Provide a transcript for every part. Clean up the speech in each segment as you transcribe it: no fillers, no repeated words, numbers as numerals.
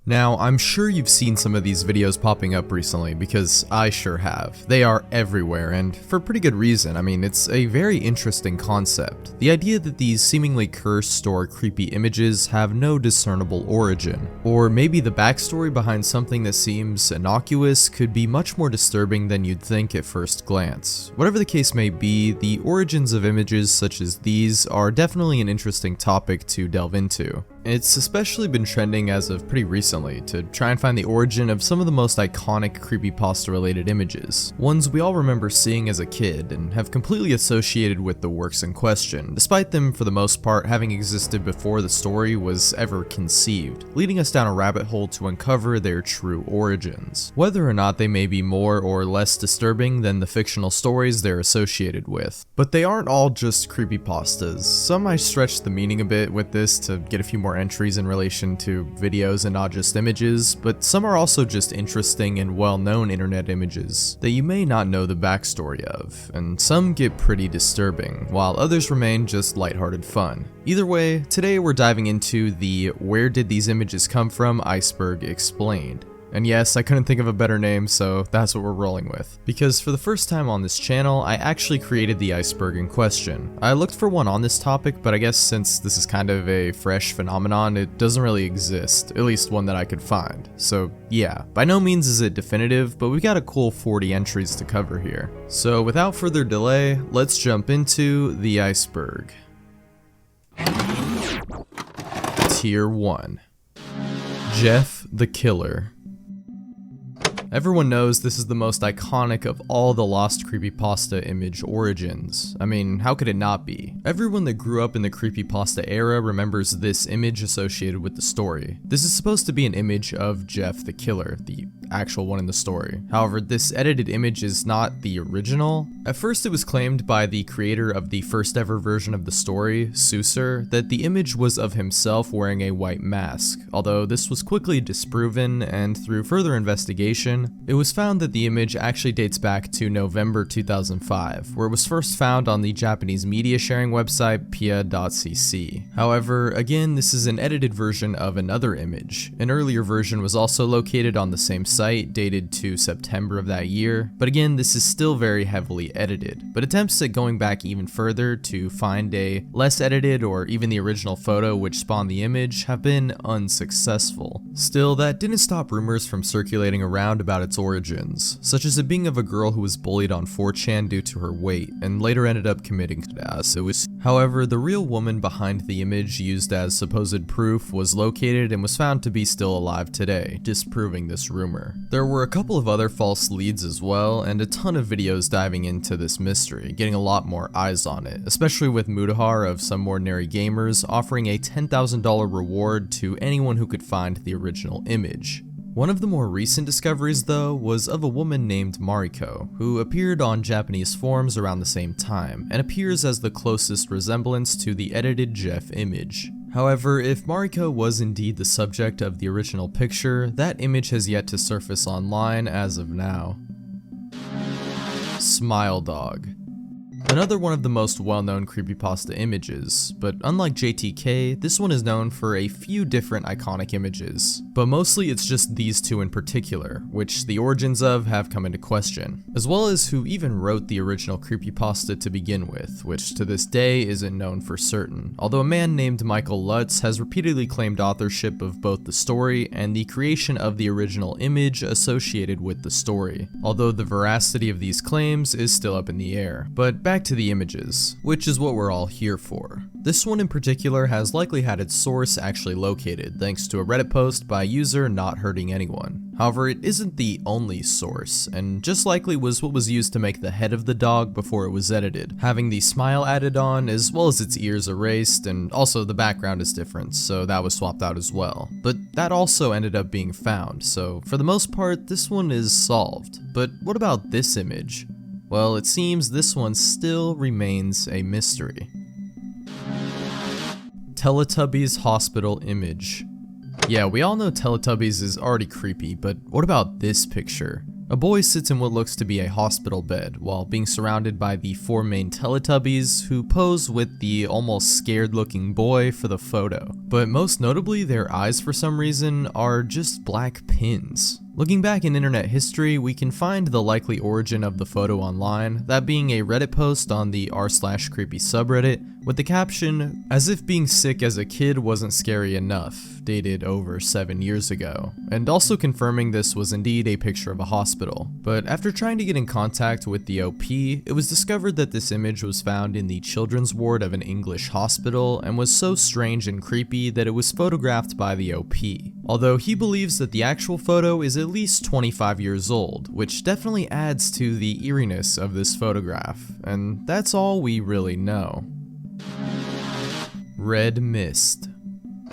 Now, I'm sure you've seen some of these videos popping up recently, because I sure have. They are everywhere, and for pretty good reason. I mean, it's a very interesting concept. The idea that these seemingly cursed or creepy images have no discernible origin. Or maybe the backstory behind something that seems innocuous could be much more disturbing than you'd think at first glance. Whatever the case may be, the origins of images such as these are definitely an interesting topic to delve into. It's especially been trending as of pretty recently to try and find the origin of some of the most iconic creepypasta related images, ones we all remember seeing as a kid and have completely associated with the works in question, despite them for the most part having existed before the story was ever conceived, leading us down a rabbit hole to uncover their true origins, whether or not they may be more or less disturbing than the fictional stories they're associated with. But they aren't all just creepypastas. Some might stretch the meaning a bit with this to get a few more entries in relation to videos and not just images, but some are also just interesting and well-known internet images that you may not know the backstory of, and some get pretty disturbing, while others remain just lighthearted fun. Either way, today we're diving into the "Where did these images come from? Iceberg Explained." And yes, I couldn't think of a better name, so that's what we're rolling with. Because for the first time on this channel, I actually created the iceberg in question. I looked for one on this topic, but I guess since this is kind of a fresh phenomenon, it doesn't really exist, at least one that I could find. So yeah, by no means is it definitive, but we've got a cool 40 entries to cover here. So without further delay, let's jump into the iceberg. Tier 1. Jeff the Killer. Everyone knows this is the most iconic of all the lost creepypasta image origins. I mean, how could it not be? Everyone that grew up in the creepypasta era remembers this image associated with the story. This is supposed to be an image of Jeff the Killer, the actual one in the story. However, this edited image is not the original. At first it was claimed by the creator of the first ever version of the story, Seuser, that the image was of himself wearing a white mask, although this was quickly disproven, and through further investigation, it was found that the image actually dates back to November 2005, where it was first found on the Japanese media sharing website pia.cc. However, again, this is an edited version of another image. An earlier version was also located on the same site, dated to September of that year, but again, this is still very heavily edited. But attempts at going back even further to find a less edited or even the original photo which spawned the image have been unsuccessful. Still, that didn't stop rumors from circulating around about its origins, such as it being of a girl who was bullied on 4chan due to her weight, and later ended up committing suicide. However, the real woman behind the image used as supposed proof was located and was found to be still alive today, disproving this rumor. There were a couple of other false leads as well, and a ton of videos diving into this mystery, getting a lot more eyes on it, especially with Mudahar of Some Ordinary Gamers offering a $10,000 reward to anyone who could find the original image. One of the more recent discoveries, though, was of a woman named Mariko, who appeared on Japanese forums around the same time, and appears as the closest resemblance to the edited Jeff image. However, if Mariko was indeed the subject of the original picture, that image has yet to surface online as of now. Smile Dog. Another one of the most well-known creepypasta images, but unlike JTK, this one is known for a few different iconic images, but mostly it's just these two in particular, which the origins of have come into question, as well as who even wrote the original creepypasta to begin with, which to this day isn't known for certain, although a man named Michael Lutz has repeatedly claimed authorship of both the story and the creation of the original image associated with the story, although the veracity of these claims is still up in the air. But back to the images, which is what we're all here for. This one in particular has likely had its source actually located thanks to a Reddit post by user Not Hurting Anyone. However, it isn't the only source, and just likely was what was used to make the head of the dog before it was edited, having the smile added on as well as its ears erased, and also the background is different, so that was swapped out as well. But that also ended up being found, so for the most part this one is solved. But what about this image? Well, it seems this one still remains a mystery. Teletubbies hospital image. Yeah, we all know Teletubbies is already creepy, but what about this picture? A boy sits in what looks to be a hospital bed while being surrounded by the 4 main Teletubbies who pose with the almost scared looking boy for the photo. But most notably, their eyes for some reason are just black pins. Looking back in internet history, we can find the likely origin of the photo online, that being a Reddit post on the r/creepy subreddit with the caption, "As if being sick as a kid wasn't scary enough," dated over 7 years ago, and also confirming this was indeed a picture of a hospital. But after trying to get in contact with the OP, it was discovered that this image was found in the children's ward of an English hospital and was so strange and creepy that it was photographed by the OP. Although he believes that the actual photo is at least 25 years old, which definitely adds to the eeriness of this photograph, and that's all we really know. Red Mist.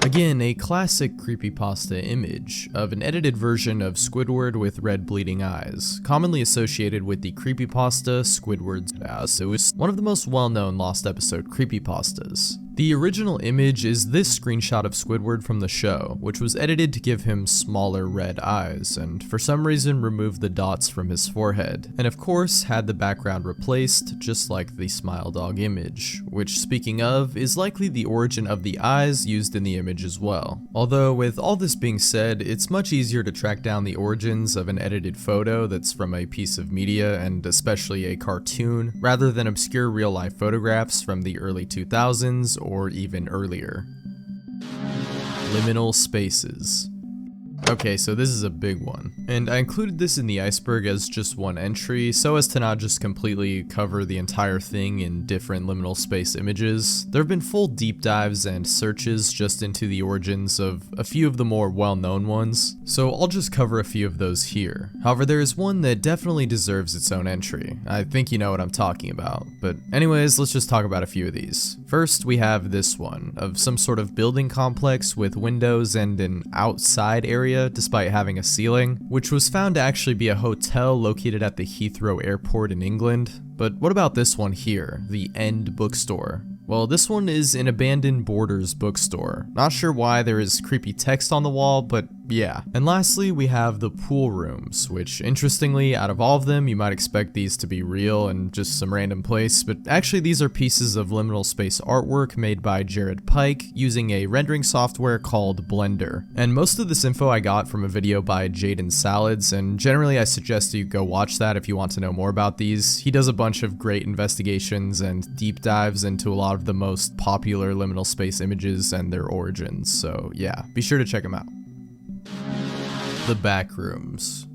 Again, a classic creepypasta image of an edited version of Squidward with red bleeding eyes, commonly associated with the creepypasta Squidward's ass. It was one of the most well-known Lost Episode creepypastas. The original image is this screenshot of Squidward from the show, which was edited to give him smaller red eyes, and for some reason removed the dots from his forehead, and of course had the background replaced, just like the Smile Dog image, which, speaking of, is likely the origin of the eyes used in the image as well. Although, with all this being said, it's much easier to track down the origins of an edited photo that's from a piece of media, and especially a cartoon, rather than obscure real-life photographs from the early 2000s or even earlier. Liminal spaces. Okay, so this is a big one, and I included this in the Iceberg as just one entry so as to not just completely cover the entire thing in different liminal space images. There have been full deep dives and searches just into the origins of a few of the more well-known ones, so I'll just cover a few of those here. However, there is one that definitely deserves its own entry. I think you know what I'm talking about, but anyways, let's just talk about a few of these. First, we have this one, of some sort of building complex with windows and an outside area despite having a ceiling, which was found to actually be a hotel located at the Heathrow Airport in England. But what about this one here, the End Bookstore? Well, this one is an abandoned Borders bookstore. Not sure why there is creepy text on the wall, but yeah. And lastly, we have the pool rooms, which interestingly, out of all of them, you might expect these to be real and just some random place, but actually these are pieces of liminal space artwork made by Jared Pike using a rendering software called Blender. And most of this info I got from a video by Jaden Salads, and generally I suggest you go watch that if you want to know more about these. He does a bunch of great investigations and deep dives into a lot of the most popular liminal space images and their origins, so yeah, be sure to check him out. The Backrooms.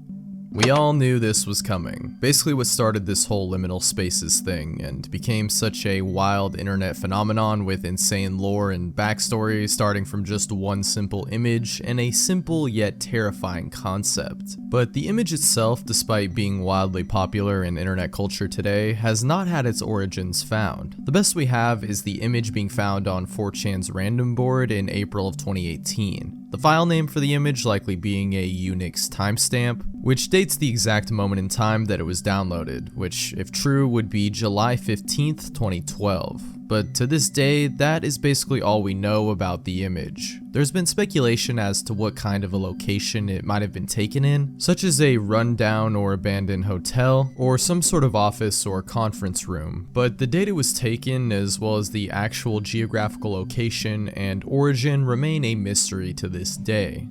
We all knew this was coming. Basically what started this whole liminal spaces thing and became such a wild internet phenomenon with insane lore and backstory starting from just one simple image and a simple yet terrifying concept. But the image itself, despite being wildly popular in internet culture today, has not had its origins found. The best we have is the image being found on 4chan's random board in April of 2018. The file name for the image likely being a Unix timestamp, which dates the exact moment in time that it was downloaded, which, if true, would be July 15th, 2012. But to this day, that is basically all we know about the image. There's been speculation as to what kind of a location it might have been taken in, such as a rundown or abandoned hotel, or some sort of office or conference room, but the date it was taken, as well as the actual geographical location and origin, remain a mystery to this day.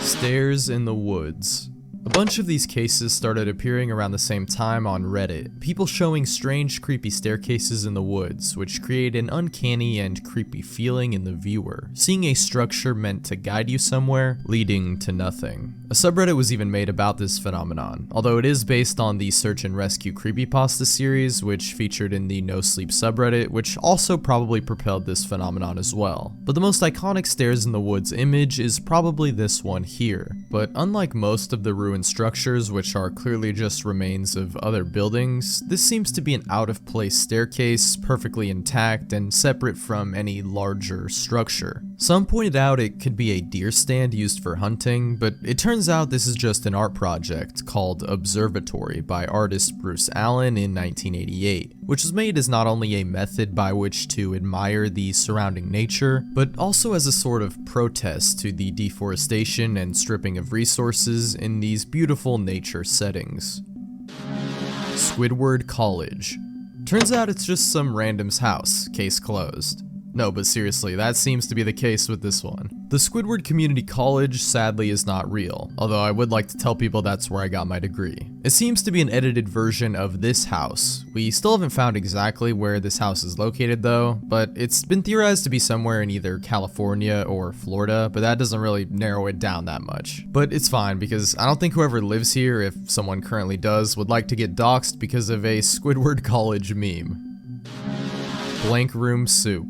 Stairs in the woods. A bunch of these cases started appearing around the same time on Reddit, people showing strange creepy staircases in the woods, which create an uncanny and creepy feeling in the viewer, seeing a structure meant to guide you somewhere, leading to nothing. A subreddit was even made about this phenomenon, although it is based on the Search and Rescue Creepypasta series, which featured in the No Sleep subreddit, which also probably propelled this phenomenon as well. But the most iconic Stairs in the Woods image is probably this one here. But unlike most of the ruined structures, which are clearly just remains of other buildings, this seems to be an out-of-place staircase, perfectly intact and separate from any larger structure. Some pointed out it could be a deer stand used for hunting, but it turns out this is just an art project called Observatory by artist Bruce Allen in 1988, which was made as not only a method by which to admire the surrounding nature, but also as a sort of protest to the deforestation and stripping of resources in these beautiful nature settings. Squidward College. Turns out it's just some random's house, case closed. No, but seriously, that seems to be the case with this one. The Squidward Community College sadly is not real, although I would like to tell people that's where I got my degree. It seems to be an edited version of this house. We still haven't found exactly where this house is located though, but it's been theorized to be somewhere in either California or Florida, but that doesn't really narrow it down that much. But it's fine, because I don't think whoever lives here, if someone currently does, would like to get doxxed because of a Squidward College meme. Blank Room Soup.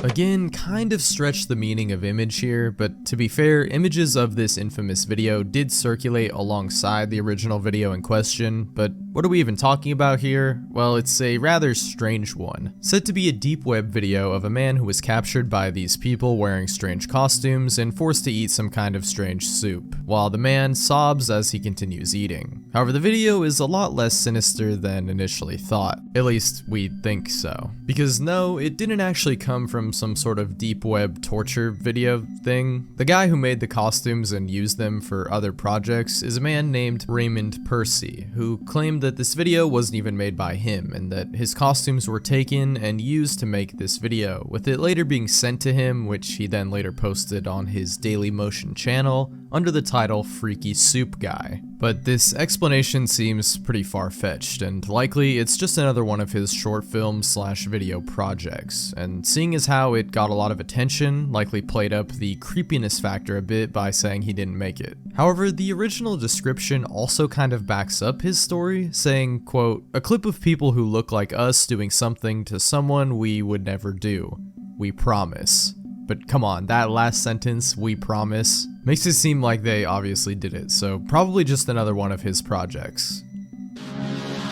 Again, kind of stretched the meaning of image here, but to be fair, images of this infamous video did circulate alongside the original video in question, but what are we even talking about here? Well, it's a rather strange one. Said to be a deep web video of a man who was captured by these people wearing strange costumes and forced to eat some kind of strange soup, while the man sobs as he continues eating. However, the video is a lot less sinister than initially thought. At least, we think so. Because no, it didn't actually come from some sort of deep web torture video thing. The guy who made the costumes and used them for other projects is a man named Raymond Percy, who claimed that this video wasn't even made by him and that his costumes were taken and used to make this video, with it later being sent to him, which he then later posted on his Dailymotion channel under the title Freaky Soup Guy. But this explanation seems pretty far-fetched, and likely it's just another one of his short film / video projects, and seeing as how it got a lot of attention, likely played up the creepiness factor a bit by saying he didn't make it. However, the original description also kind of backs up his story, saying, quote, "A clip of people who look like us doing something to someone we would never do. We promise." But come on, that last sentence, "we promise," makes it seem like they obviously did it, so probably just another one of his projects.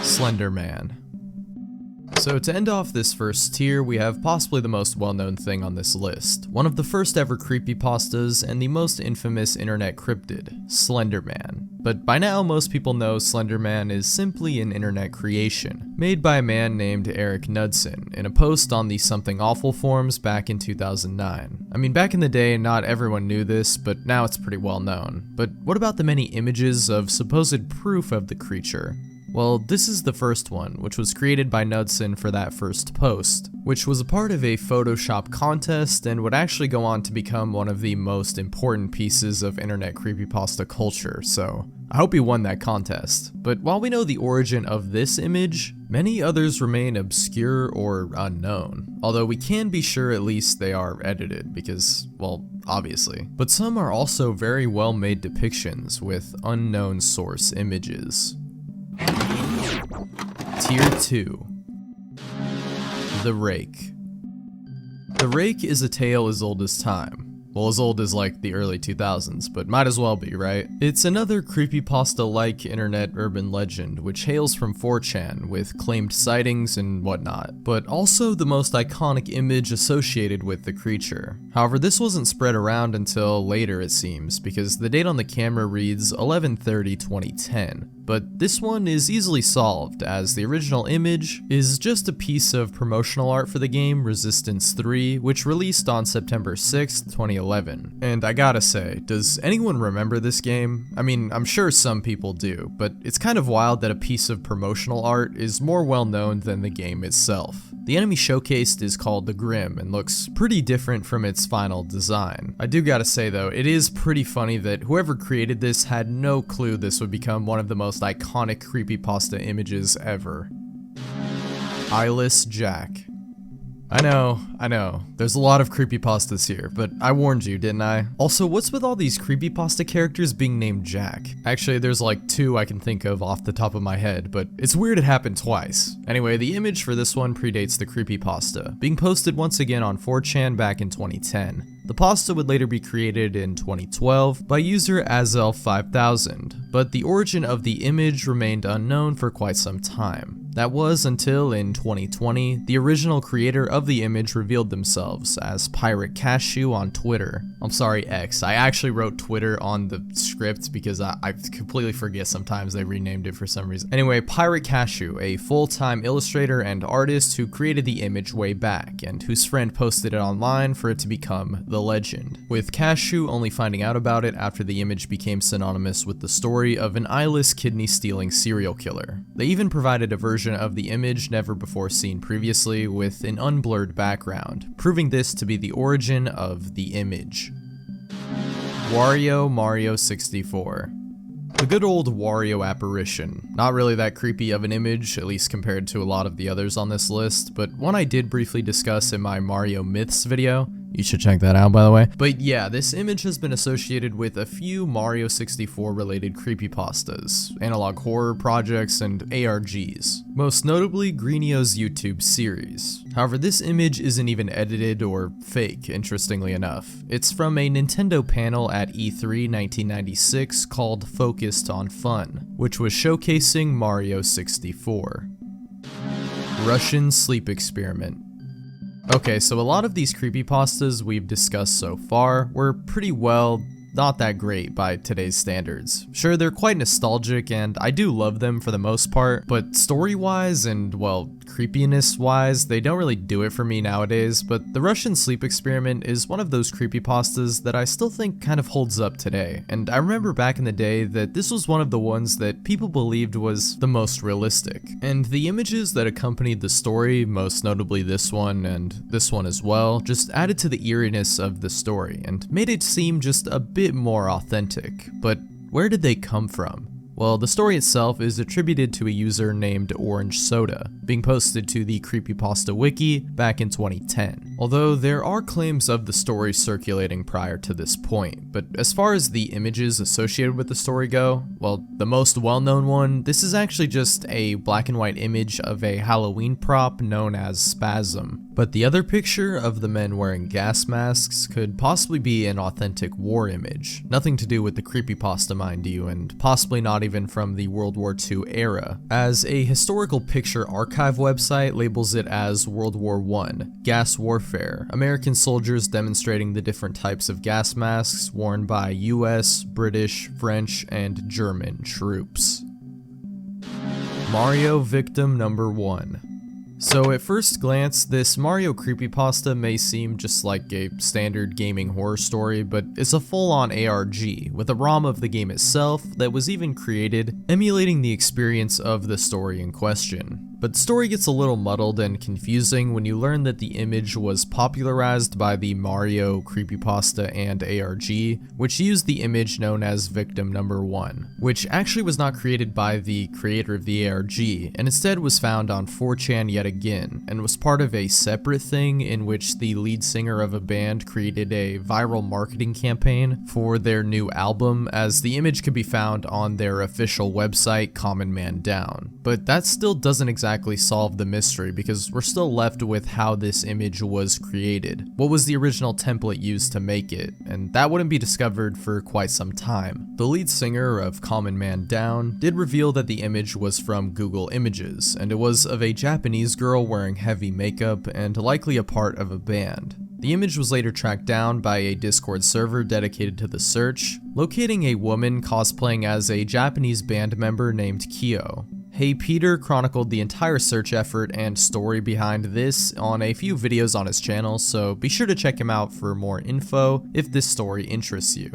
Slender Man. So to end off this first tier, we have possibly the most well-known thing on this list, one of the first ever creepypastas and the most infamous internet cryptid, Slender Man. But by now most people know Slender Man is simply an internet creation, made by a man named Eric Knudsen in a post on the Something Awful forums back in 2009. I mean, back in the day not everyone knew this, but now it's pretty well known. But what about the many images of supposed proof of the creature? Well, this is the first one, which was created by Knudsen for that first post, which was a part of a Photoshop contest and would actually go on to become one of the most important pieces of internet creepypasta culture, so I hope he won that contest. But while we know the origin of this image, many others remain obscure or unknown, although we can be sure at least they are edited because, well, obviously. But some are also very well made depictions with unknown source images. Tier 2. The Rake. The Rake is a tale as old as time. Well, as old as like the early 2000s, but might as well be, right? It's another creepypasta-like internet urban legend, which hails from 4chan, with claimed sightings and whatnot, but also the most iconic image associated with the creature. However, this wasn't spread around until later, it seems, because the date on the camera reads 11/30/2010. But this one is easily solved, as the original image is just a piece of promotional art for the game Resistance 3, which released on September 6th, 2011. And I gotta say, does anyone remember this game? I mean, I'm sure some people do, but it's kind of wild that a piece of promotional art is more well known than the game itself. The enemy showcased is called the Grim and looks pretty different from its final design. I do gotta say though, it is pretty funny that whoever created this had no clue this would become one of the most iconic creepypasta images ever. Eyeless Jack. I know, there's a lot of creepypastas here, but I warned you, didn't I? Also, what's with all these creepypasta characters being named Jack? Actually, there's like 2 I can think of off the top of my head, but it's weird it happened twice. Anyway, the image for this one predates the creepypasta, being posted once again on 4chan back in 2010. The pasta would later be created in 2012 by user Azel5000, but the origin of the image remained unknown for quite some time. That was until in 2020, the original creator of the image revealed themselves as Pirate Cashew on Twitter. I'm sorry, X. I actually wrote Twitter on the script because I completely forget sometimes they renamed it for some reason. Anyway, Pirate Cashew, a full-time illustrator and artist who created the image way back and whose friend posted it online for it to become the legend, with Cashew only finding out about it after the image became synonymous with the story of an eyeless kidney-stealing serial killer. They even provided a version of the image never before seen previously with an unblurred background, proving this to be the origin of the image. Wario Mario 64. The good old Wario apparition. Not really that creepy of an image, at least compared to a lot of the others on this list, but one I did briefly discuss in my Mario Myths video. You should check that out, by the way. But yeah, this image has been associated with a few Mario 64 related creepypastas, analog horror projects, and ARGs. Most notably, Greenio's YouTube series. However, this image isn't even edited or fake, interestingly enough. It's from a Nintendo panel at E3 1996 called Focused on Fun, which was showcasing Mario 64. Russian sleep experiment. Okay, so a lot of these creepypastas we've discussed so far were pretty well not that great by today's standards. Sure, they're quite nostalgic and I do love them for the most part, but story-wise and, well, creepiness-wise, they don't really do it for me nowadays, but the Russian sleep experiment is one of those creepypastas that I still think kind of holds up today, and I remember back in the day that this was one of the ones that people believed was the most realistic. And the images that accompanied the story, most notably this one and this one as well, just added to the eeriness of the story and made it seem just a bit more authentic. But where did they come from? Well, the story itself is attributed to a user named Orange Soda, being posted to the Creepypasta Wiki back in 2010. Although there are claims of the story circulating prior to this point, but as far as the images associated with the story go, well, the most well-known one, this is actually just a black and white image of a Halloween prop known as Spasm. But the other picture of the men wearing gas masks could possibly be an authentic war image. Nothing to do with the creepypasta, mind you, and possibly not even from the World War II era, as a historical picture archive website labels it as World War I, gas warfare, American soldiers demonstrating the different types of gas masks worn by US, British, French, and German troops. Mario victim number 1. So at first glance, this Mario creepypasta may seem just like a standard gaming horror story, but it's a full-on ARG, with a ROM of the game itself that was even created, emulating the experience of the story in question. But the story gets a little muddled and confusing when you learn that the image was popularized by the Mario creepypasta and ARG, which used the image known as victim number 1, which actually was not created by the creator of the ARG, and instead was found on 4chan yet again, and was part of a separate thing in which the lead singer of a band created a viral marketing campaign for their new album, as the image could be found on their official website, Common Man Down. But that still doesn't exactly solve the mystery, because we're still left with how this image was created. What was the original template used to make it? And that wouldn't be discovered for quite some time. The lead singer of Common Man Down did reveal that the image was from Google Images, and it was of a Japanese girl wearing heavy makeup and likely a part of a band. The image was later tracked down by a Discord server dedicated to the search, locating a woman cosplaying as a Japanese band member named Kyo. Hey Peter chronicled the entire search effort and story behind this on a few videos on his channel, so be sure to check him out for more info if this story interests you.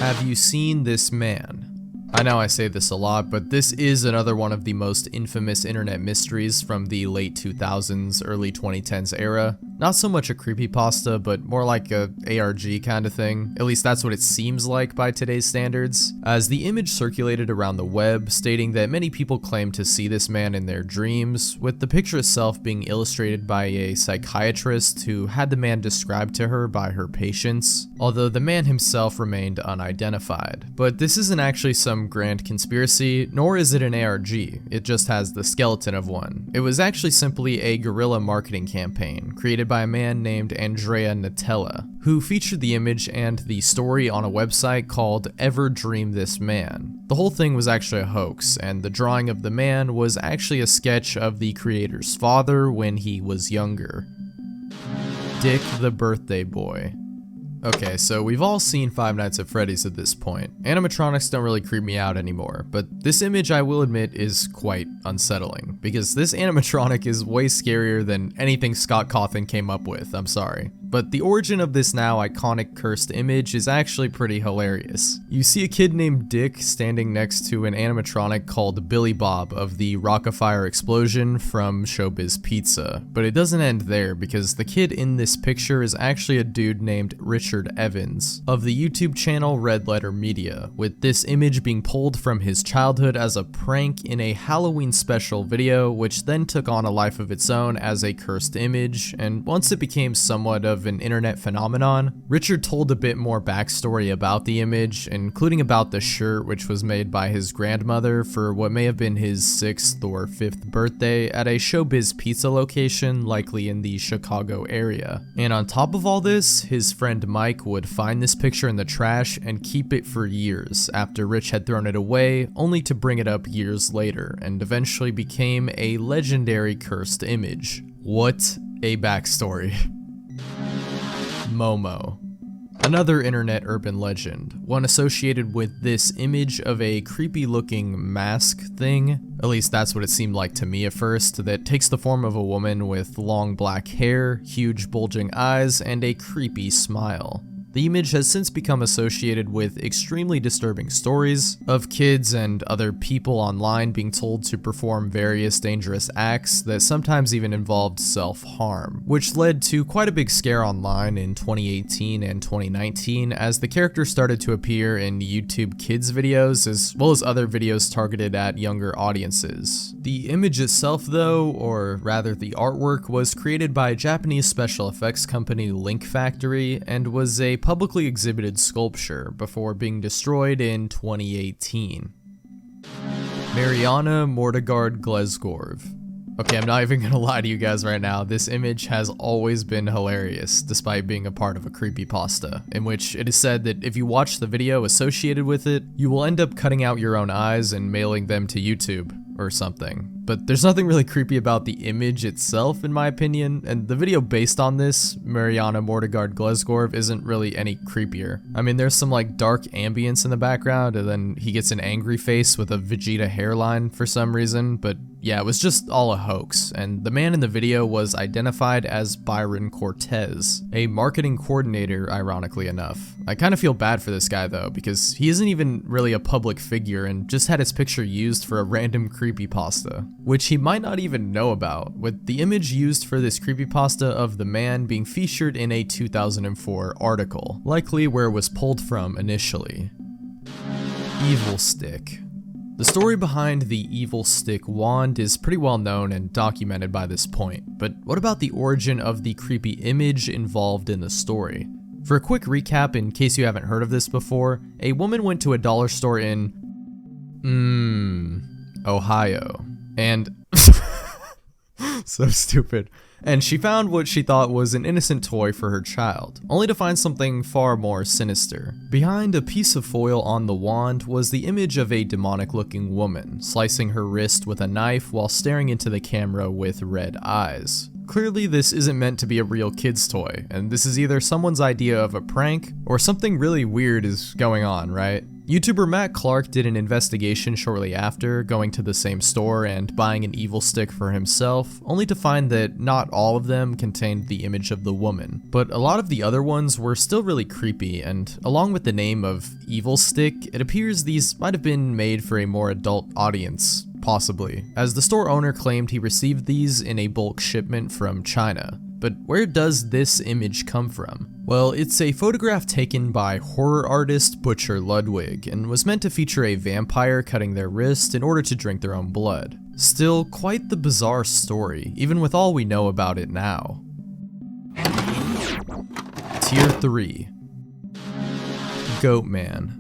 Have you seen this man? I know I say this a lot, but this is another one of the most infamous internet mysteries from the late 2000s, early 2010s era. Not so much a creepypasta, but more like a ARG kind of thing. At least that's what it seems like by today's standards, as the image circulated around the web, stating that many people claim to see this man in their dreams, with the picture itself being illustrated by a psychiatrist who had the man described to her by her patients, although the man himself remained unidentified. But this isn't actually some grand conspiracy, nor is it an ARG, it just has the skeleton of one. It was actually simply a guerrilla marketing campaign, created by a man named Andrea Nutella, who featured the image and the story on a website called Ever Dream This Man. The whole thing was actually a hoax, and the drawing of the man was actually a sketch of the creator's father when he was younger. Dick the Birthday Boy. Okay, so we've all seen Five Nights at Freddy's at this point. Animatronics don't really creep me out anymore, but this image, I will admit, is quite unsettling, because this animatronic is way scarier than anything Scott Cawthon came up with, I'm sorry. But the origin of this now iconic cursed image is actually pretty hilarious. You see a kid named Dick standing next to an animatronic called Billy Bob of the Rock-afire Explosion from Showbiz Pizza, but it doesn't end there, because the kid in this picture is actually a dude named Richard Evans of the YouTube channel Red Letter Media, with this image being pulled from his childhood as a prank in a Halloween special video, which then took on a life of its own as a cursed image, and once it became somewhat of an internet phenomenon, Richard told a bit more backstory about the image, including about the shirt which was made by his grandmother for what may have been his 6th or 5th birthday at a Showbiz Pizza location, likely in the Chicago area. And on top of all this, his friend Mike would find this picture in the trash and keep it for years after Rich had thrown it away, only to bring it up years later, and eventually became a legendary cursed image. What a backstory. Momo. Another internet urban legend, one associated with this image of a creepy looking mask thing, at least that's what it seemed like to me at first, that takes the form of a woman with long black hair, huge bulging eyes, and a creepy smile. The image has since become associated with extremely disturbing stories of kids and other people online being told to perform various dangerous acts that sometimes even involved self-harm, which led to quite a big scare online in 2018 and 2019 as the character started to appear in YouTube Kids videos as well as other videos targeted at younger audiences. The image itself though, or rather the artwork, was created by Japanese special effects company Link Factory and was a publicly exhibited sculpture before being destroyed in 2018. Mariana Mortegard Glesgorv. Okay, I'm not even gonna lie to you guys right now, this image has always been hilarious, despite being a part of a creepypasta, in which it is said that if you watch the video associated with it, you will end up cutting out your own eyes and mailing them to YouTube or something. But there's nothing really creepy about the image itself, in my opinion, and the video based on this, Mariana Mortegard Glesgorv, isn't really any creepier. I mean, there's some like dark ambience in the background, and then he gets an angry face with a Vegeta hairline for some reason, but yeah, it was just all a hoax, and the man in the video was identified as Byron Cortez, a marketing coordinator, ironically enough. I kind of feel bad for this guy though, because he isn't even really a public figure and just had his picture used for a random creepypasta, which he might not even know about, with the image used for this creepypasta of the man being featured in a 2004 article, likely where it was pulled from initially. Evil Stick. The story behind the Evil Stick wand is pretty well known and documented by this point, but what about the origin of the creepy image involved in the story? For a quick recap, in case you haven't heard of this before, a woman went to a dollar store in Ohio, and so stupid. And she found what she thought was an innocent toy for her child, only to find something far more sinister. Behind a piece of foil on the wand was the image of a demonic-looking woman, slicing her wrist with a knife while staring into the camera with red eyes. Clearly this isn't meant to be a real kid's toy, and this is either someone's idea of a prank, or something really weird is going on, right? YouTuber Matt Clark did an investigation shortly after, going to the same store and buying an Evil Stick for himself, only to find that not all of them contained the image of the woman. But a lot of the other ones were still really creepy, and along with the name of Evil Stick, it appears these might have been made for a more adult audience. Possibly, as the store owner claimed he received these in a bulk shipment from China. But where does this image come from? Well, it's a photograph taken by horror artist Butcher Ludwig and was meant to feature a vampire cutting their wrist in order to drink their own blood. Still, quite the bizarre story, even with all we know about it now. Tier 3. Goat Man.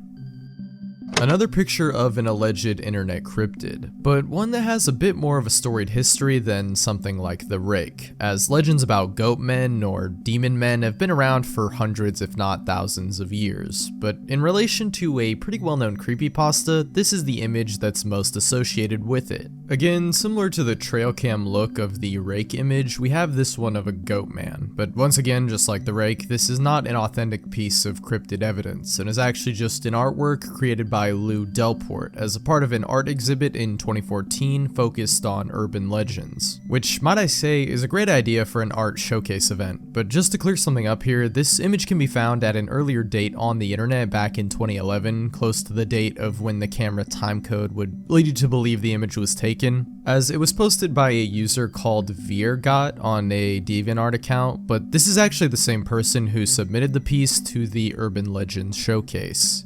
Another picture of an alleged internet cryptid, but one that has a bit more of a storied history than something like the Rake, as legends about goat men or demon men have been around for hundreds if not thousands of years. But in relation to a pretty well-known creepypasta, this is the image that's most associated with it. Again, similar to the trail cam look of the Rake image, we have this one of a goat man, but once again, just like the Rake, this is not an authentic piece of cryptid evidence, and is actually just an artwork created by Lou Delport as a part of an art exhibit in 2014 focused on urban legends, which, might I say, is a great idea for an art showcase event. But just to clear something up here, this image can be found at an earlier date on the internet back in 2011, close to the date of when the camera timecode would lead you to believe the image was taken, as it was posted by a user called Viergot on a DeviantArt account, but this is actually the same person who submitted the piece to the Urban Legends Showcase.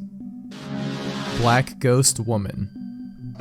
Black Ghost Woman.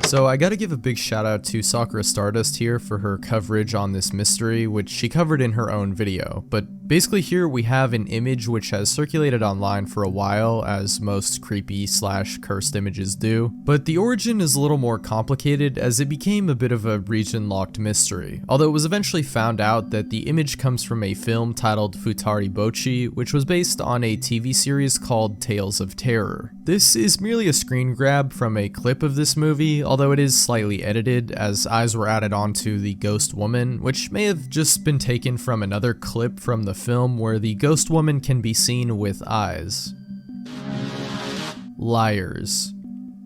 So I gotta give a big shout out to Sakura Stardust here for her coverage on this mystery, which she covered in her own video. But basically here we have an image which has circulated online for a while, as most creepy / cursed images do. But the origin is a little more complicated, as it became a bit of a region-locked mystery. Although it was eventually found out that the image comes from a film titled Futari Bochi, which was based on a TV series called Tales of Terror. This is merely a screen grab from a clip of this movie, although it is slightly edited, as eyes were added onto the ghost woman, which may have just been taken from another clip from the film where the ghost woman can be seen with eyes. Liars.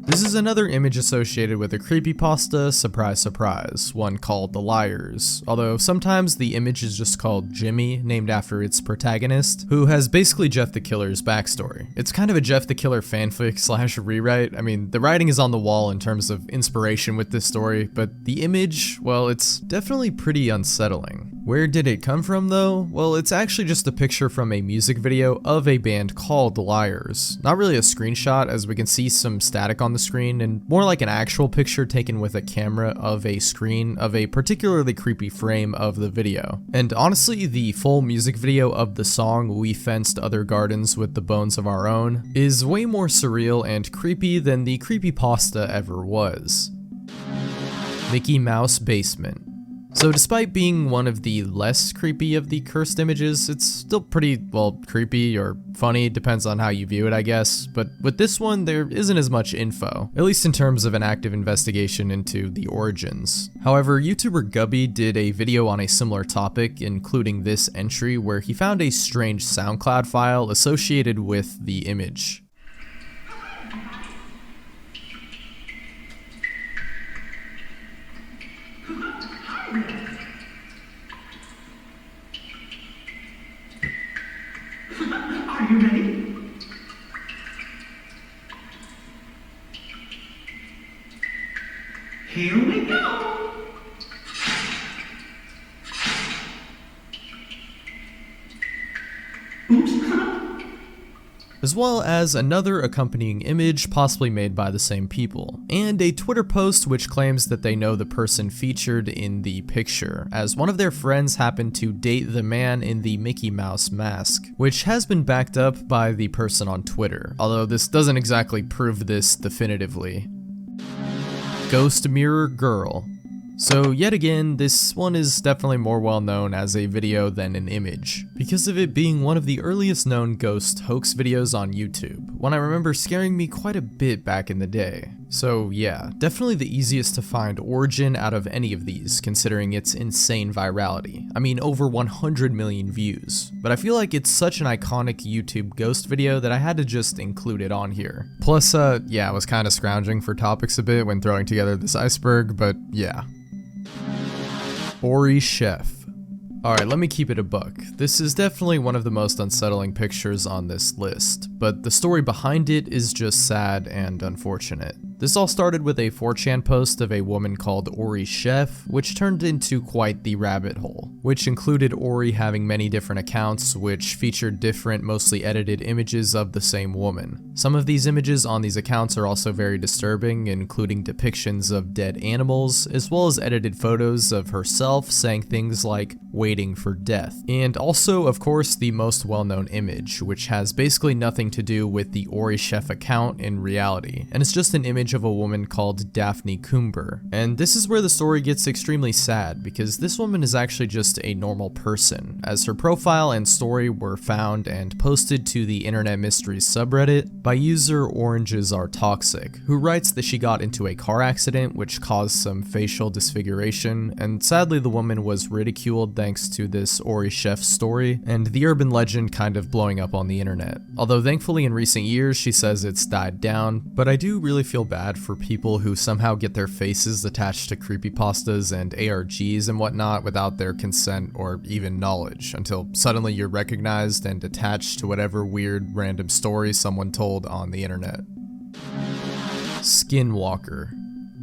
This is another image associated with a creepypasta, surprise surprise, one called The Liars, although sometimes the image is just called Jimmy, named after its protagonist, who has basically Jeff the Killer's backstory. It's kind of a Jeff the Killer fanfic / rewrite. I mean, the writing is on the wall in terms of inspiration with this story, but the image, well, it's definitely pretty unsettling. Where did it come from though? Well, it's actually just a picture from a music video of a band called The Liars. Not really a screenshot, as we can see some static on the screen, and more like an actual picture taken with a camera of a screen of a particularly creepy frame of the video. And honestly, the full music video of the song We Fenced Other Gardens with the Bones of Our Own is way more surreal and creepy than the creepypasta ever was. Mickey Mouse Basement. So despite being one of the less creepy of the cursed images, it's still pretty, well, creepy or funny, depends on how you view it, I guess. But with this one, there isn't as much info, at least in terms of an active investigation into the origins. However, YouTuber Gubby did a video on a similar topic, including this entry, where he found a strange SoundCloud file associated with the image. Are you ready? Here we go! Oops. As well as another accompanying image possibly made by the same people, and a Twitter post which claims that they know the person featured in the picture, as one of their friends happened to date the man in the Mickey Mouse mask, which has been backed up by the person on Twitter, although this doesn't exactly prove this definitively. Ghost Mirror Girl. So yet again, this one is definitely more well known as a video than an image, because of it being one of the earliest known ghost hoax videos on YouTube, one I remember scaring me quite a bit back in the day. So yeah, definitely the easiest to find origin out of any of these, considering its insane virality. I mean, over 100 million views. But I feel like it's such an iconic YouTube ghost video that I had to just include it on here. Plus, yeah, I was kind of scrounging for topics a bit when throwing together this iceberg, but yeah. Ori Chef. Alright, let me keep it a buck. This is definitely one of the most unsettling pictures on this list, but the story behind it is just sad and unfortunate. This all started with a 4chan post of a woman called Ori Chef, which turned into quite the rabbit hole, which included Ori having many different accounts which featured different, mostly edited images of the same woman. Some of these images on these accounts are also very disturbing, including depictions of dead animals, as well as edited photos of herself saying things like waiting for death. And also, of course, the most well-known image, which has basically nothing to do with the Ori Chef account in reality, and it's just an image of a woman called Daphne Coomber. And this is where the story gets extremely sad, because this woman is actually just a normal person, as her profile and story were found and posted to the Internet Mysteries subreddit by user Oranges Are Toxic, who writes that she got into a car accident which caused some facial disfiguration, and sadly the woman was ridiculed thanks to this Ori Chef story, and the urban legend kind of blowing up on the internet. Although thankfully in recent years she says it's died down, but I do really feel bad for people who somehow get their faces attached to creepypastas and ARGs and whatnot without their consent or even knowledge, until suddenly you're recognized and attached to whatever weird random story someone told on the internet. Skinwalker.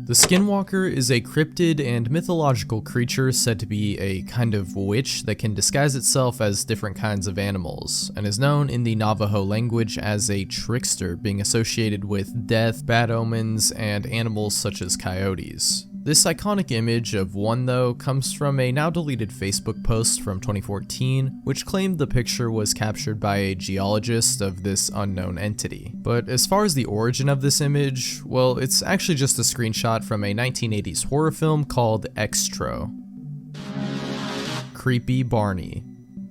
The Skinwalker is a cryptid and mythological creature said to be a kind of witch that can disguise itself as different kinds of animals, and is known in the Navajo language as a trickster, being associated with death, bad omens, and animals such as coyotes. This iconic image of one, though, comes from a now deleted Facebook post from 2014, which claimed the picture was captured by a geologist of this unknown entity. But as far as the origin of this image, well, it's actually just a screenshot from a 1980s horror film called Extro. Creepy Barney.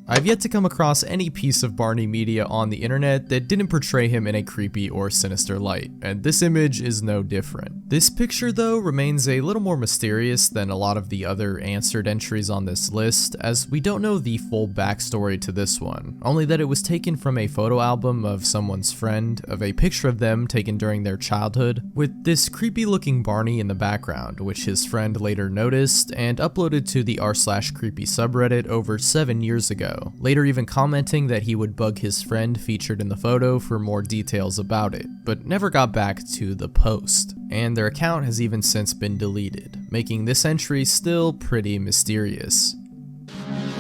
I've yet to come across any piece of Barney media on the internet that didn't portray him in a creepy or sinister light, and this image is no different. This picture, though, remains a little more mysterious than a lot of the other answered entries on this list, as we don't know the full backstory to this one, only that it was taken from a photo album of someone's friend, of a picture of them taken during their childhood, with this creepy looking Barney in the background, which his friend later noticed and uploaded to the r/creepy subreddit over 7 years ago. Later even commenting that he would bug his friend featured in the photo for more details about it, but never got back to the post. And their account has even since been deleted, making this entry still pretty mysterious.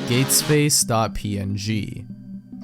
Gatesface.png.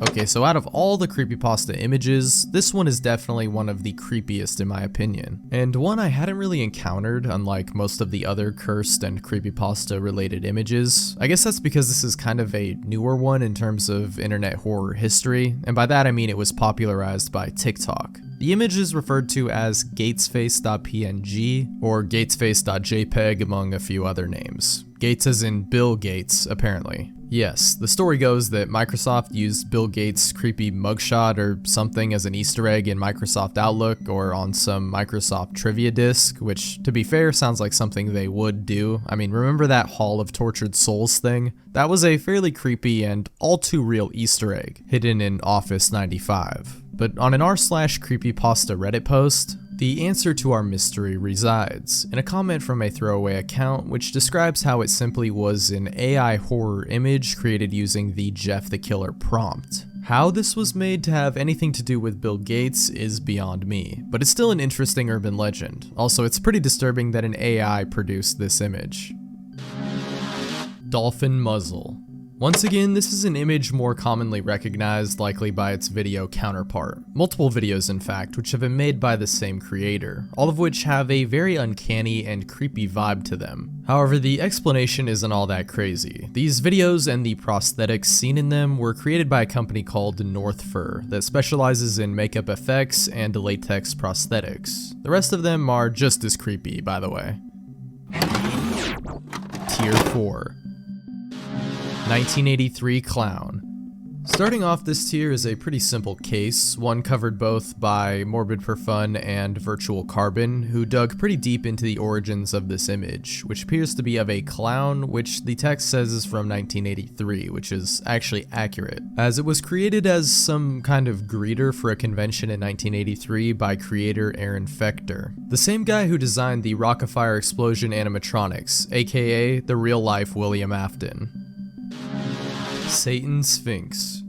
Okay, so out of all the creepypasta images, this one is definitely one of the creepiest in my opinion, and one I hadn't really encountered unlike most of the other cursed and creepypasta related images. I guess that's because this is kind of a newer one in terms of internet horror history, and by that I mean it was popularized by TikTok. The image is referred to as gatesface.png or gatesface.jpg among a few other names. Gates as in Bill Gates, apparently. Yes, the story goes that Microsoft used Bill Gates' creepy mugshot or something as an Easter egg in Microsoft Outlook or on some Microsoft trivia disc, which, to be fair, sounds like something they would do. I mean, remember that Hall of Tortured Souls thing? That was a fairly creepy and all too real Easter egg, hidden in Office 95. But on an r/creepypasta Reddit post, the answer to our mystery resides in a comment from a throwaway account which describes how it simply was an AI horror image created using the Jeff the Killer prompt. How this was made to have anything to do with Bill Gates is beyond me, but it's still an interesting urban legend. Also, it's pretty disturbing that an AI produced this image. Dolphin muzzle. Once again, this is an image more commonly recognized likely by its video counterpart. Multiple videos in fact, which have been made by the same creator, all of which have a very uncanny and creepy vibe to them. However, the explanation isn't all that crazy. These videos and the prosthetics seen in them were created by a company called North Fur that specializes in makeup effects and latex prosthetics. The rest of them are just as creepy, by the way. Tier 4. 1983 Clown. Starting off, this tier is a pretty simple case, one covered both by Morbid for Fun and Virtual Carbon, who dug pretty deep into the origins of this image, which appears to be of a clown, which the text says is from 1983, which is actually accurate, as it was created as some kind of greeter for a convention in 1983 by creator Aaron Fechter, the same guy who designed the Rockafire Explosion animatronics, aka the real-life William Afton. Satan Sphinx.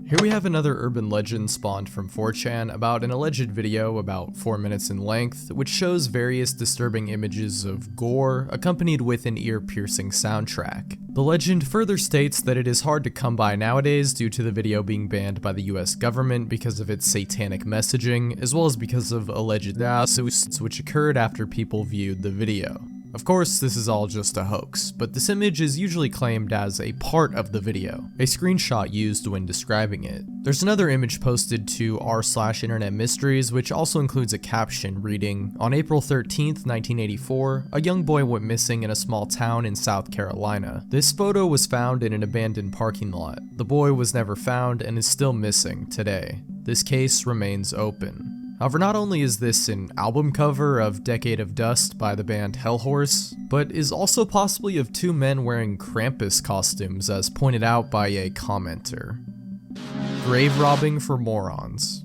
Here we have another urban legend spawned from 4chan about an alleged video about 4 minutes in length, which shows various disturbing images of gore accompanied with an ear-piercing soundtrack. The legend further states that it is hard to come by nowadays due to the video being banned by the US government because of its satanic messaging, as well as because of alleged lawsuits which occurred after people viewed the video. Of course, this is all just a hoax, but this image is usually claimed as a part of the video, a screenshot used when describing it. There's another image posted to r/internet mysteries which also includes a caption reading, "On April 13th, 1984, a young boy went missing in a small town in South Carolina. This photo was found in an abandoned parking lot. The boy was never found and is still missing today. This case remains open." However, not only is this an album cover of Decade of Dust by the band Hellhorse, but is also possibly of two men wearing Krampus costumes as pointed out by a commenter. Grave robbing for morons.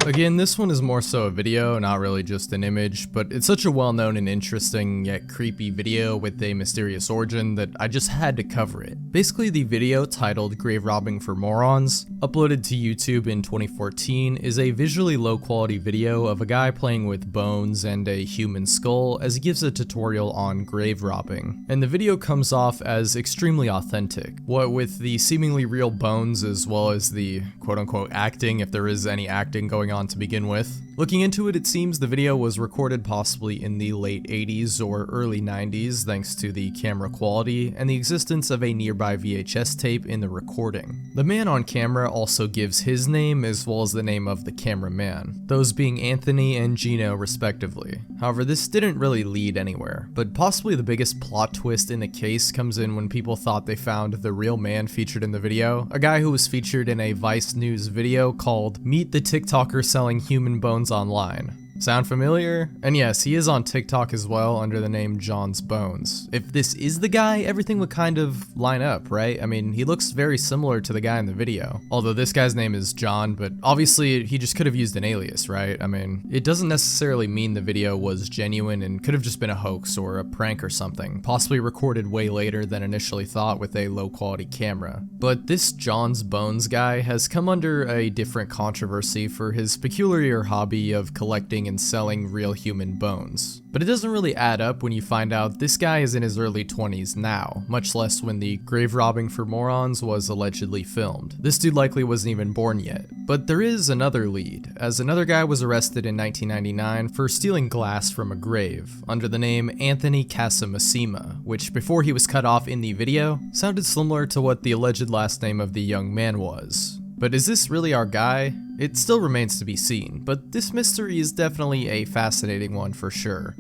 Again, this one is more so a video, not really just an image, but it's such a well-known and interesting yet creepy video with a mysterious origin that I just had to cover it. Basically, the video, titled Grave Robbing for Morons, uploaded to YouTube in 2014, is a visually low-quality video of a guy playing with bones and a human skull as he gives a tutorial on grave robbing, and the video comes off as extremely authentic. What with the seemingly real bones as well as the quote-unquote acting, if there is any acting going on to begin with. Looking into it, it seems the video was recorded possibly in the late 80s or early 90s thanks to the camera quality and the existence of a nearby VHS tape in the recording. The man on camera also gives his name as well as the name of the cameraman, those being Anthony and Gino respectively. However, this didn't really lead anywhere, but possibly the biggest plot twist in the case comes in when people thought they found the real man featured in the video, a guy who was featured in a Vice News video called "Meet the TikToker Selling Human Bones Online." Sound familiar? And yes, he is on TikTok as well under the name John's Bones. If this is the guy, everything would kind of line up, right? I mean, he looks very similar to the guy in the video. Although this guy's name is John, but obviously he just could have used an alias, right? I mean, it doesn't necessarily mean the video was genuine and could have just been a hoax or a prank or something, possibly recorded way later than initially thought with a low quality camera. But this John's Bones guy has come under a different controversy for his peculiar hobby of collecting and selling real human bones. But it doesn't really add up when you find out this guy is in his early 20s now, much less when the Grave Robbing for Morons was allegedly filmed. This dude likely wasn't even born yet. But there is another lead, as another guy was arrested in 1999 for stealing glass from a grave, under the name Anthony Casamasima, which before he was cut off in the video, sounded similar to what the alleged last name of the young man was. But is this really our guy? It still remains to be seen, but this mystery is definitely a fascinating one for sure.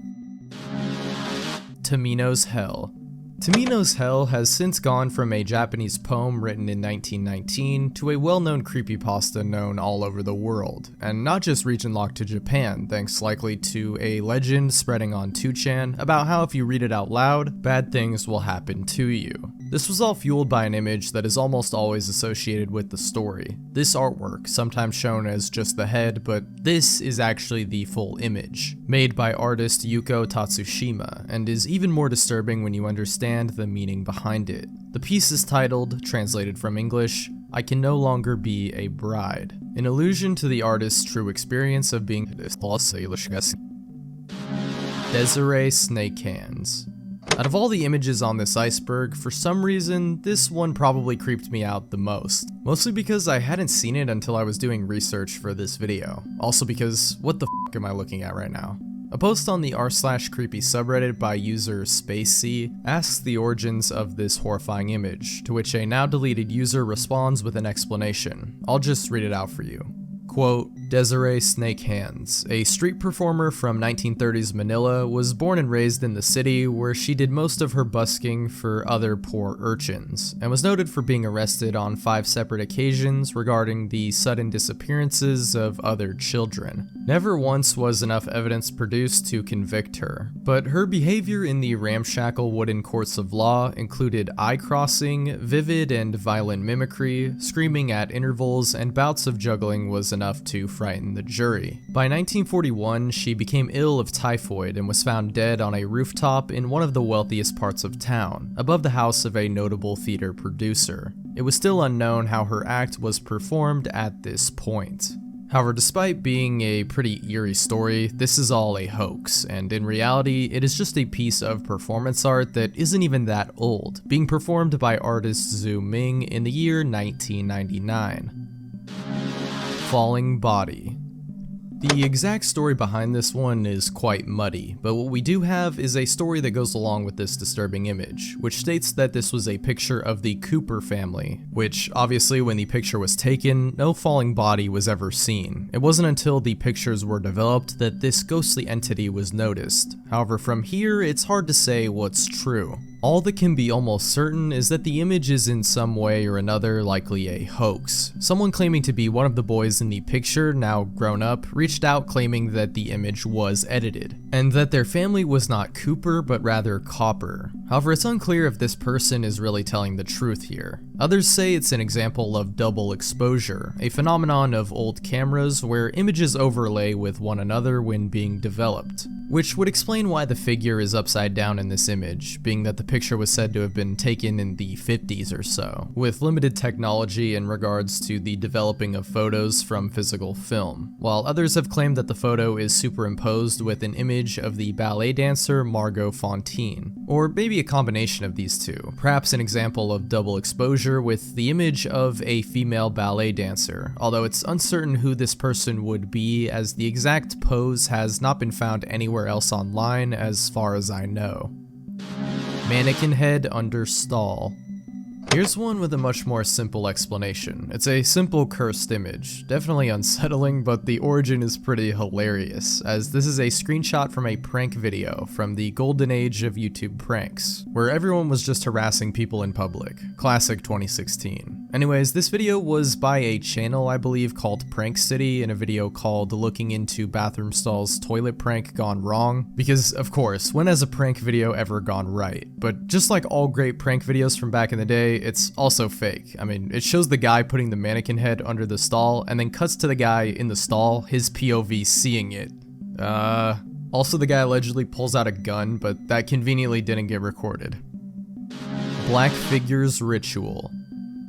Tamino's Hell. Tamino's Hell has since gone from a Japanese poem written in 1919 to a well-known creepypasta known all over the world, and not just region-locked to Japan, thanks likely to a legend spreading on 2chan about how if you read it out loud, bad things will happen to you. This was all fueled by an image that is almost always associated with the story. This artwork, sometimes shown as just the head, but this is actually the full image, made by artist Yuko Tatsushima, and is even more disturbing when you understand the meaning behind it. The piece is titled, translated from English, "I Can No Longer Be a Bride," an allusion to the artist's true experience of being Desiree Snake Hands. Out of all the images on this iceberg, for some reason, this one probably creeped me out the most. Mostly because I hadn't seen it until I was doing research for this video. Also because, what the f am I looking at right now? A post on the r/creepy subreddit by user SpaceC asks the origins of this horrifying image, to which a now deleted user responds with an explanation. I'll just read it out for you. Quote, Desiree Snake Hands, a street performer from 1930s Manila, was born and raised in the city where she did most of her busking for other poor urchins, and was noted for being arrested on 5 separate occasions regarding the sudden disappearances of other children. Never once was enough evidence produced to convict her, but her behavior in the ramshackle wooden courts of law included eye crossing, vivid and violent mimicry, screaming at intervals, and bouts of juggling was enough to frighten the jury. By 1941, she became ill of typhoid and was found dead on a rooftop in one of the wealthiest parts of town, above the house of a notable theater producer. It was still unknown how her act was performed at this point. However, despite being a pretty eerie story, this is all a hoax, and in reality, it is just a piece of performance art that isn't even that old, being performed by artist Zhu Ming in the year 1999. Falling Body. The exact story behind this one is quite muddy, but what we do have is a story that goes along with this disturbing image, which states that this was a picture of the Cooper family, which obviously when the picture was taken, no falling body was ever seen. It wasn't until the pictures were developed that this ghostly entity was noticed. However, from here, it's hard to say what's true. All that can be almost certain is that the image is in some way or another likely a hoax. Someone claiming to be one of the boys in the picture, now grown up, reached out claiming that the image was edited, and that their family was not Cooper but rather Copper. However, it's unclear if this person is really telling the truth here. Others say it's an example of double exposure, a phenomenon of old cameras where images overlay with one another when being developed, which would explain why the figure is upside down in this image, being that the picture was said to have been taken in the 50s or so, with limited technology in regards to the developing of photos from physical film, while others have claimed that the photo is superimposed with an image of the ballet dancer Margot Fonteyn, or maybe a combination of these two, perhaps an example of double exposure with the image of a female ballet dancer, although it's uncertain who this person would be as the exact pose has not been found anywhere else online as far as I know. Mannequin head under stall. Here's one with a much more simple explanation. It's a simple cursed image, definitely unsettling, but the origin is pretty hilarious, as this is a screenshot from a prank video from the golden age of YouTube pranks, where everyone was just harassing people in public. Classic 2016. Anyways, this video was by a channel I believe called Prank City in a video called Looking into Bathroom Stalls Toilet Prank Gone Wrong, because of course, when has a prank video ever gone right? But just like all great prank videos from back in the day, it's also fake. I mean, it shows the guy putting the mannequin head under the stall and then cuts to the guy in the stall, his POV seeing it. Also the guy allegedly pulls out a gun, but that conveniently didn't get recorded. Black Figures Ritual.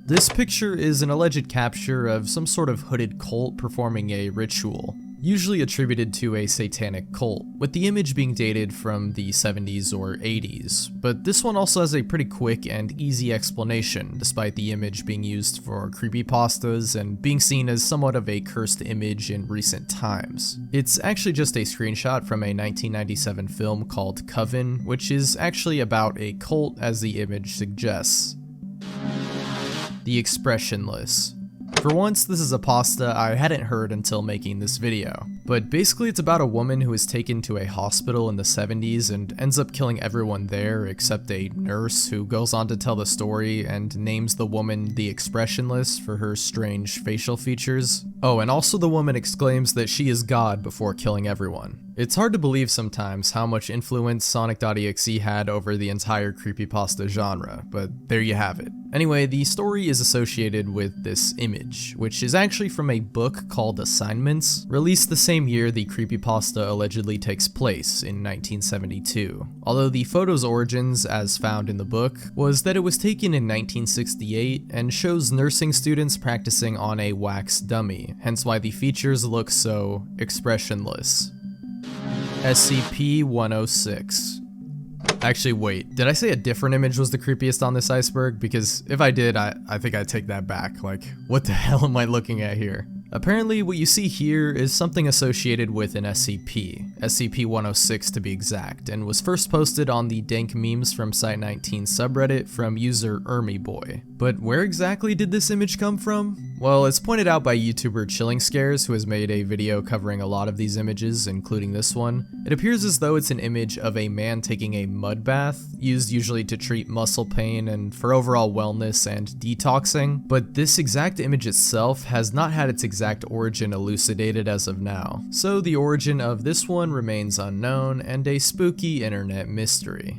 This picture is an alleged capture of some sort of hooded cult performing a ritual, usually attributed to a satanic cult, with the image being dated from the 70s or 80s, but this one also has a pretty quick and easy explanation, despite the image being used for creepypastas and being seen as somewhat of a cursed image in recent times. It's actually just a screenshot from a 1997 film called Coven, which is actually about a cult as the image suggests. The Expressionless. For once, this is a pasta I hadn't heard until making this video, but basically it's about a woman who is taken to a hospital in the 70s and ends up killing everyone there except a nurse who goes on to tell the story and names the woman the Expressionless for her strange facial features. Oh, and also the woman exclaims that she is God before killing everyone. It's hard to believe sometimes how much influence Sonic.exe had over the entire creepypasta genre, but there you have it. Anyway, the story is associated with this image, which is actually from a book called Assignments, released the same year the creepypasta allegedly takes place in 1972. Although the photo's origins, as found in the book, was that it was taken in 1968 and shows nursing students practicing on a wax dummy, hence why the features look so expressionless. SCP-106. Actually, wait, did I say a different image was the creepiest on this iceberg? Because if I did, I think I'd take that back. Like, what the hell am I looking at here? Apparently, what you see here is something associated with an SCP-106 to be exact, and was first posted on the Dank Memes from Site19 subreddit from user ErmyBoy. But where exactly did this image come from? Well, it's pointed out by YouTuber Chilling Scares, who has made a video covering a lot of these images, including this one. It appears as though it's an image of a man taking a mud bath, used usually to treat muscle pain and for overall wellness and detoxing, but this exact image itself has not had its exact origin elucidated as of now, so the origin of this one remains unknown and a spooky internet mystery.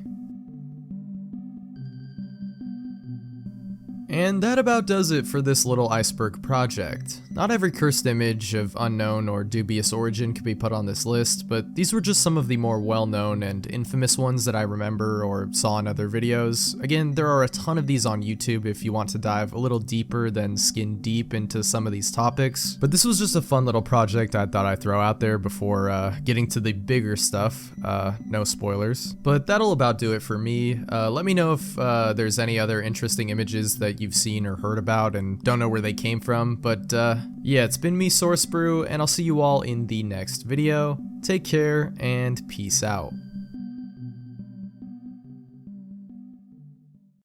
And that about does it for this little Iceberg project. Not every cursed image of unknown or dubious origin could be put on this list, but these were just some of the more well-known and infamous ones that I remember or saw in other videos. Again, there are a ton of these on YouTube if you want to dive a little deeper than skin deep into some of these topics, but this was just a fun little project I thought I'd throw out there before getting to the bigger stuff. No spoilers. But that'll about do it for me. Let me know if there's any other interesting images that you've seen or heard about and don't know where they came from, but yeah, it's been me, sourcebrew, and I'll see you all in the next video. Take care and peace out.